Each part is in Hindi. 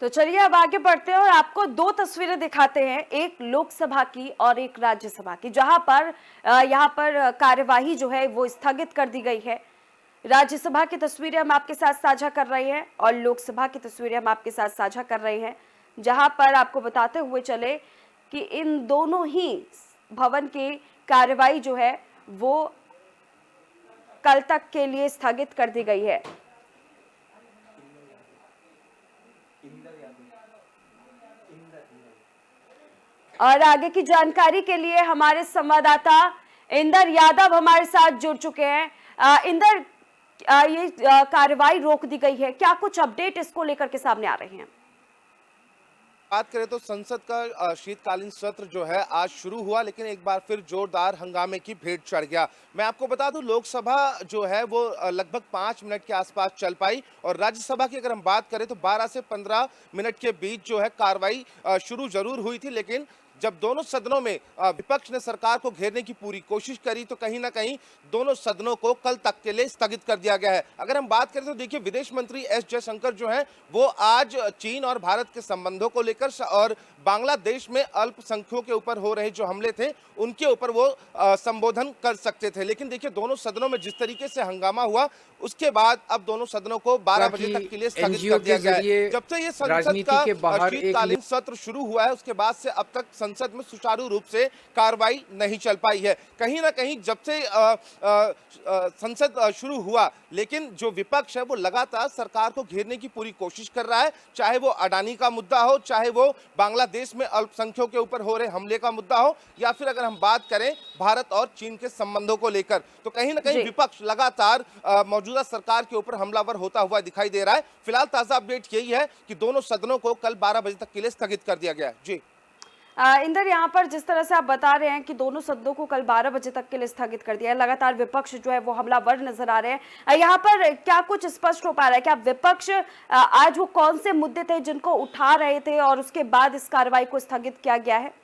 तो चलिए अब आगे बढ़ते हैं और आपको दो तस्वीरें दिखाते हैं, एक लोकसभा की और एक राज्यसभा की, जहां पर यहां पर कार्यवाही जो है वो स्थगित कर दी गई है। राज्यसभा की तस्वीरें हम आपके साथ साझा कर रहे हैं और लोकसभा की तस्वीरें हम आपके साथ साझा कर रहे हैं, जहां पर आपको बताते हुए चले कि इन दोनों ही भवन की कार्यवाही जो है वो कल तक के लिए स्थगित कर दी गई है। और आगे की जानकारी के लिए हमारे संवाददाता इंदर यादव हमारे साथ जुड़ चुके हैं। इंदर, ये कार्रवाई रोक दी गई है, क्या कुछ अपडेट इसको लेकर के सामने आ रहे हैं? बात करें तो संसद का शीतकालीन सत्र जो है आज शुरू हुआ, लेकिन एक बार फिर जोरदार हंगामे की भेंट चढ़ गया। मैं आपको बता दूं, लोकसभा जो है वो लगभग 5 मिनट के आसपास चल पाई और राज्यसभा की अगर हम बात करें तो 12 से 15 मिनट के बीच जो है कार्रवाई शुरू जरूर हुई थी, लेकिन जब दोनों सदनों में विपक्ष ने सरकार को घेरने की पूरी कोशिश करी तो कहीं ना कहीं दोनों सदनों को कल तक के लिए स्थगित कर दिया गया है। अगर हम बात करें तो देखिए, विदेश मंत्री एस जयशंकर जो हैं वो आज चीन और भारत के संबंधों को लेकर और बांग्लादेश में अल्पसंख्यकों के ऊपर हो रहे जो हमले थे उनके ऊपर वो संबोधन कर सकते थे, लेकिन देखिए दोनों सदनों में जिस तरीके से हंगामा हुआ उसके बाद अब दोनों सदनों को 12 बजे तक के लिए स्थगित कर दिया गया है। जब से ये संसद राजनीति के का बाहर एक शीतकालीन सत्र शुरू हुआ है उसके बाद से अब तक संसद में सुचारू रूप से कार्रवाई नहीं चल पाई है। कहीं ना कहीं जब से संसद शुरू हुआ, लेकिन जो विपक्ष है वो लगातार सरकार को घेरने की पूरी कोशिश कर रहा है, चाहे वो अडानी का मुद्दा हो, चाहे वो बांग्लादेश में अल्पसंख्यकों के ऊपर हो रहे हमले का मुद्दा हो, या फिर अगर हम बात करें भारत और चीन के संबंधों को लेकर, तो कहीं ना कहीं विपक्ष लगातार मौजूदा सरकार के ऊपर हमलावर होता हुआ दिखाई दे रहा है। फिलहाल ताजा अपडेट यही है कि दोनों सदनों को कल 12 बजे तक के लिए स्थगित कर दिया गया है। जी इंदर, यहाँ पर जिस तरह से आप बता रहे हैं कि दोनों सदनों को कल 12 बजे तक के लिए स्थगित कर दिया है, लगातार विपक्ष जो है वो हमलावर नजर आ रहे हैं। यहाँ पर क्या कुछ स्पष्ट हो पा रहा है? क्या विपक्ष आज वो कौन से मुद्दे थे जिनको उठा रहे थे और उसके बाद इस कार्रवाई को स्थगित किया गया है?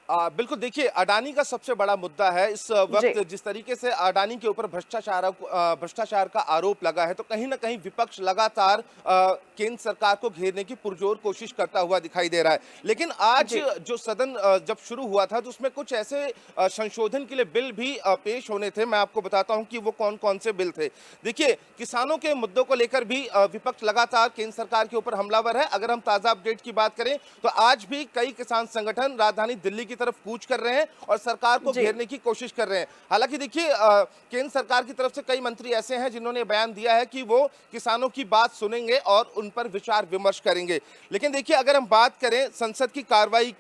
बिल्कुल, देखिए अडानी का सबसे बड़ा मुद्दा है इस वक्त। जिस तरीके से अडानी के ऊपर भ्रष्टाचार का आरोप लगा है, तो कहीं ना कहीं विपक्ष लगातार केंद्र सरकार को घेरने की पुरजोर कोशिश करता हुआ दिखाई दे रहा है। लेकिन आज जो सदन जब शुरू हुआ था तो उसमें कुछ ऐसे संशोधन के लिए बिल भी पेश होने थे। मैं आपको बताता हूं कि वो कौन कौन से बिल थे। देखिए, किसानों के मुद्दों को लेकर भी विपक्ष लगातार केंद्र सरकार के ऊपर हमलावर है। अगर हम ताजा अपडेट की बात करें तो आज भी कई किसान संगठन राजधानी दिल्ली की तरफ कूच कर रहे हैं और सरकार को घेरने की कोशिश कर रहे हैं। हालांकि देखिए, केंद्र सरकार की तरफ से कई मंत्री ऐसे हैं जिन्होंने बयान दिया है कि वो किसानों की बात सुनेंगे और उन पर विचार विमर्श करेंगे। लेकिन देखिए, अगर हम बात करें संसद की कार्रवाई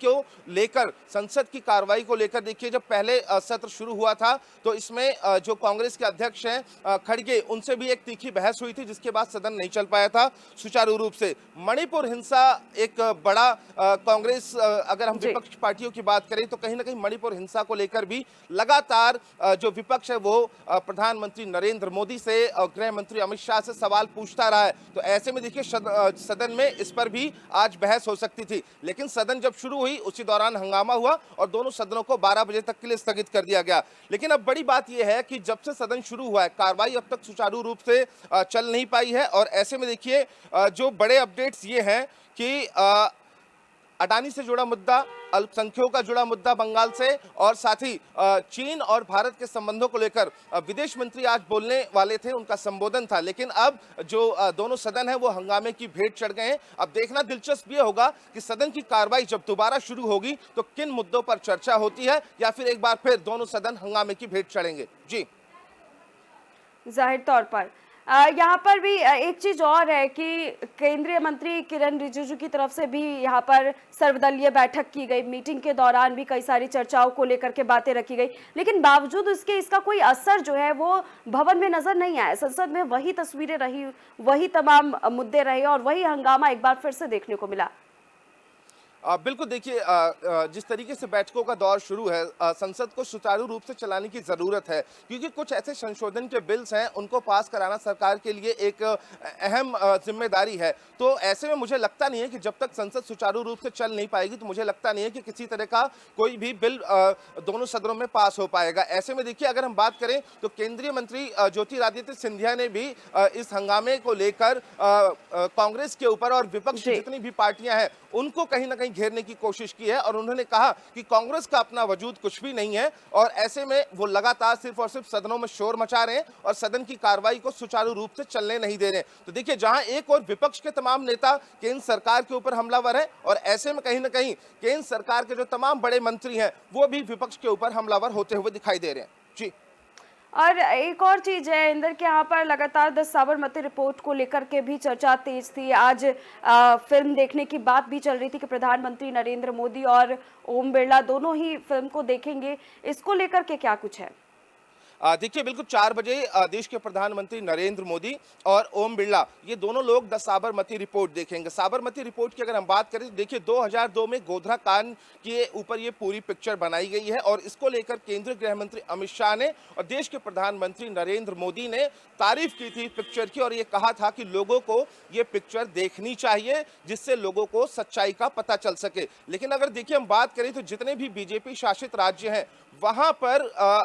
को लेकर देखिए, जब पहले सत्र शुरू हुआ था तो इसमें जो कांग्रेस के अध्यक्ष हैं खड़गे, उनसे भी एक तीखी बहस हुई थी, जिसके बाद सदन नहीं चल पाया था सुचारू रूप से। मणिपुर हिंसा एक बड़ा कांग्रेस, अगर हम विपक्ष पार्टियों की बात करें तो कहीं ना कहीं मणिपुर हिंसा को लेकर भी लगातार जो विपक्ष है वो प्रधानमंत्री नरेंद्र मोदी से और गृह मंत्री अमित शाह से सवाल पूछता रहा है। तो ऐसे में देखिए, सदन में इस पर भी आज बहस हो सकती थी, लेकिन सदन जब शुरू हुई उसी दौरान हंगामा हुआ और दोनों सदनों को 12 बजे तक के लिए स्थगित कर दिया गया। लेकिन अब बड़ी बात यह है कि जब से सदन शुरू हुआ है, कार्रवाई अब तक सुचारू रूप से चल नहीं पाई है। और ऐसे में देखिए, जो बड़े अपडेट्स ये हैं कि अडानी से जुड़ा मुद्दा, अल्पसंख्यकों का जुड़ा मुद्दा बंगाल से, और साथ ही चीन और भारत के संबंधों को लेकर विदेश मंत्री आज बोलने वाले थे, उनका संबोधन था। लेकिन अब जो दोनों सदन है वो हंगामे की भेंट चढ़ गए हैं। अब देखना दिलचस्प ये होगा कि सदन की कार्रवाई जब दोबारा शुरू होगी तो किन मुद्दों पर चर्चा होती है, या फिर एक बार फिर दोनों सदन हंगामे की भेंट चढ़ेंगे। जी, जाहिर तौर पर यहाँ पर भी एक चीज और है कि केंद्रीय मंत्री किरण रिजिजू की तरफ से भी यहाँ पर सर्वदलीय बैठक की गई। मीटिंग के दौरान भी कई सारी चर्चाओं को लेकर के बातें रखी गई, लेकिन बावजूद इसके इसका कोई असर जो है वो भवन में नजर नहीं आया। संसद में वही तस्वीरें रही, वही तमाम मुद्दे रहे और वही हंगामा एक बार फिर से देखने को मिला। बिल्कुल देखिए, जिस तरीके से बैठकों का दौर शुरू है, संसद को सुचारू रूप से चलाने की ज़रूरत है, क्योंकि कुछ ऐसे संशोधन के बिल्स हैं, उनको पास कराना सरकार के लिए एक अहम जिम्मेदारी है। तो ऐसे में मुझे लगता नहीं है कि जब तक संसद सुचारू रूप से चल नहीं पाएगी, तो मुझे लगता नहीं है कि किसी तरह का कोई भी बिल दोनों सदनों में पास हो पाएगा। ऐसे में देखिए, अगर हम बात करें तो केंद्रीय मंत्री ज्योतिरादित्य सिंधिया ने भी इस हंगामे को लेकर कांग्रेस के ऊपर और विपक्ष की जी। जितनी भी पार्टियां हैं, उनको कहीं ना कहीं घेरने की कोशिश की है, और उन्होंने कहा कि कांग्रेस का अपना वजूद कुछ भी नहीं है, और ऐसे में वो लगातार सिर्फ और सिर्फ सदनों में शोर मचा रहे हैं और सदन की कार्रवाई को सुचारू रूप से चलने नहीं दे रहे हैं। तो देखिए, जहां एक और विपक्ष के तमाम नेता केंद्र सरकार के ऊपर हमलावर है, और ऐसे में कहीं ना कहीं केंद्र सरकार के जो तमाम बड़े मंत्री हैं, वो भी विपक्ष के ऊपर हमलावर होते हुए दिखाई दे रहे हैं। जी। और एक और चीज है इंदर के, यहाँ पर लगातार 10 साबरमती रिपोर्ट को लेकर के भी चर्चा तेज थी। आज फिल्म देखने की बात भी चल रही थी कि प्रधानमंत्री नरेंद्र मोदी और ओम बिरला दोनों ही फिल्म को देखेंगे। इसको लेकर के क्या कुछ है? देखिए, बिल्कुल 4 बजे देश के प्रधानमंत्री नरेंद्र मोदी और ओम बिरला, ये दोनों लोग द साबरमती रिपोर्ट देखेंगे। साबरमती रिपोर्ट की अगर हम बात करें तो देखिए, 2002 में गोधरा कांड के ऊपर ये पूरी पिक्चर बनाई गई है, और इसको लेकर केंद्रीय गृह मंत्री अमित शाह ने और देश के प्रधानमंत्री नरेंद्र मोदी ने तारीफ की थी पिक्चर की, और ये कहा था कि लोगों को ये पिक्चर देखनी चाहिए, जिससे लोगों को सच्चाई का पता चल सके। लेकिन अगर देखिए, हम बात करें तो जितने भी बीजेपी शासित राज्य हैं, वहां पर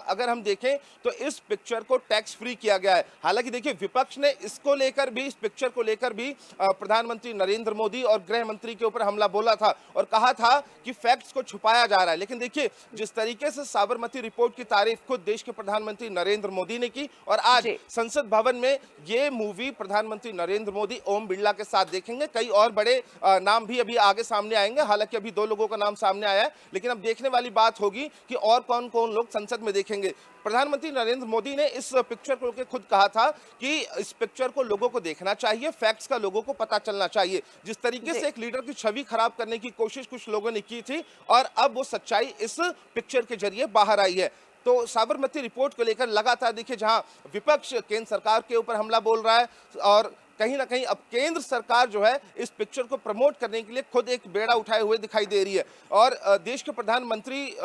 अगर हम देखें तो इस पिक्चर को टैक्स फ्री किया गया है। हालांकि देखिए, विपक्ष ने इसको लेकर भी, इस पिक्चर को लेकर भी प्रधानमंत्री नरेंद्र मोदी और गृह मंत्री के ऊपर हमला बोला था और कहा था कि फैक्ट्स को छुपाया जा रहा है। लेकिन देखिए, जिस तरीके से साबरमती रिपोर्ट की तारीफ खुद देश के प्रधानमंत्री नरेंद्र मोदी ने की, और आज जी। संसद भवन में ये मूवी प्रधानमंत्री नरेंद्र मोदी ओम बिरला के साथ देखेंगे। कई और बड़े नाम भी अभी आगे सामने आएंगे। हालांकि अभी 2 लोगों का नाम सामने आया है, लेकिन अब देखने वाली बात होगी कि और कौन कौन लोग संसद में देखेंगे। प्रधानमंत्री नरेंद्र मोदी ने इस पिक्चर को लेकर खुद कहा था कि इस पिक्चर को लोगों को देखना चाहिए, फैक्ट्स का लोगों को पता चलना चाहिए। जिस तरीके से एक लीडर की छवि खराब करने की कोशिश कुछ लोगों ने की थी, और अब वो सच्चाई इस पिक्चर के जरिए बाहर आई है। तो साबरमती रिपोर्ट को लेकर लगातार देखिए, जहां विपक्ष केंद्र सरकार के ऊपर हमला बोल रहा है, और कहीं ना कहीं अब केंद्र सरकार जो है इस पिक्चर को प्रमोट करने के लिए खुद एक बेड़ा उठाए हुए दिखाई दे रही है। और देश के प्रधानमंत्री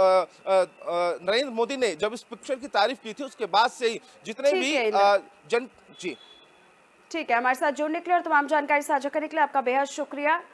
नरेंद्र मोदी ने जब इस पिक्चर की तारीफ की थी, उसके बाद से ही जितने ठीक भी है इंदर। जन जी ठीक है, हमारे साथ जुड़ने के लिए और तमाम जानकारी साझा करने के लिए आपका बेहद शुक्रिया।